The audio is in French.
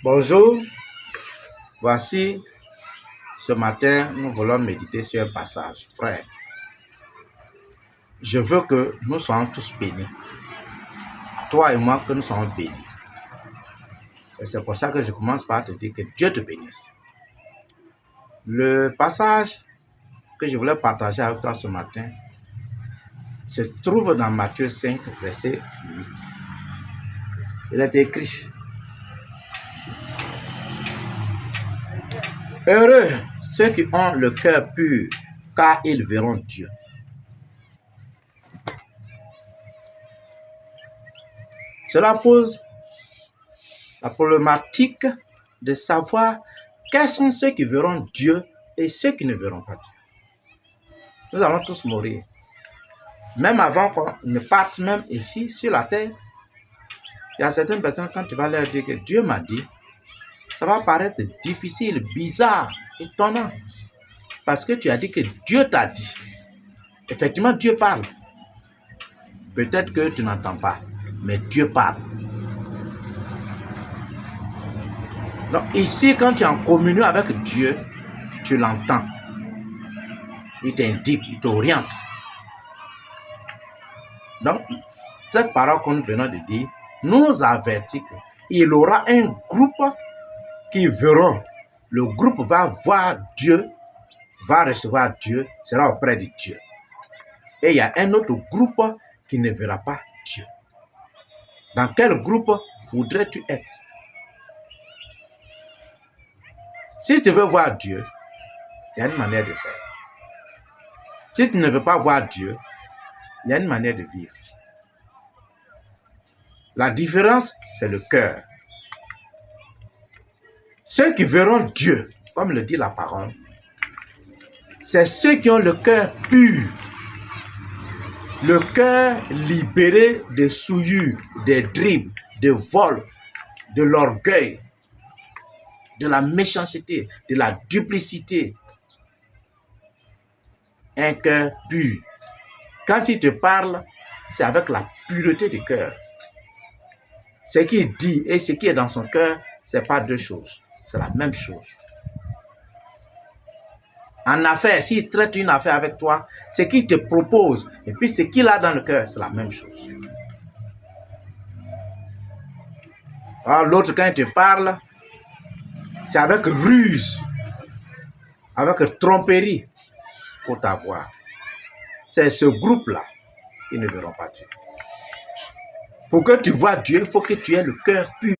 Bonjour, voici ce matin, nous voulons méditer sur un passage. Frère, je veux que nous soyons tous bénis. Toi et moi, que nous soyons bénis. Et c'est pour ça que je commence par te dire que Dieu te bénisse. Le passage que je voulais partager avec toi ce matin se trouve dans Matthieu 5, verset 8. Il est écrit: heureux ceux qui ont le cœur pur, car ils verront Dieu. Cela pose la problématique de savoir quels sont ceux qui verront Dieu et ceux qui ne verront pas Dieu. Nous allons tous mourir. Même avant qu'on ne parte même ici sur la terre, il y a certaines personnes, quand tu vas leur dire que Dieu m'a dit, ça va paraître difficile, bizarre, étonnant. Parce que tu as dit que Dieu t'a dit. Effectivement, Dieu parle. Peut-être que tu n'entends pas, mais Dieu parle. Donc ici, quand tu es en communion avec Dieu, tu l'entends. Il t'indique, il t'oriente. Donc, cette parole que nous venons de dire nous avertit qu'il y aura un groupe qui verront. Le groupe va voir Dieu, va recevoir Dieu, sera auprès de Dieu. Et il y a un autre groupe qui ne verra pas Dieu. Dans quel groupe voudrais-tu être? Si tu veux voir Dieu, il y a une manière de faire. Si tu ne veux pas voir Dieu, il y a une manière de vivre. La différence, c'est le cœur. Ceux qui verront Dieu, comme le dit la parole, c'est ceux qui ont le cœur pur, le cœur libéré des souillures, des dribbles, des vols, de l'orgueil, de la méchanceté, de la duplicité. Un cœur pur. Quand il te parle, c'est avec la pureté du cœur. Ce qu'il dit et ce qui est dans son cœur, ce n'est pas deux choses. C'est la même chose. En affaires, s'il traite une affaire avec toi, ce qu'il te propose et puis ce qu'il a dans le cœur, c'est la même chose. Alors l'autre, quand il te parle, c'est avec ruse, avec tromperie pour t'avoir. C'est ce groupe-là qui ne verront pas Dieu. Pour que tu vois Dieu, il faut que tu aies le cœur pur.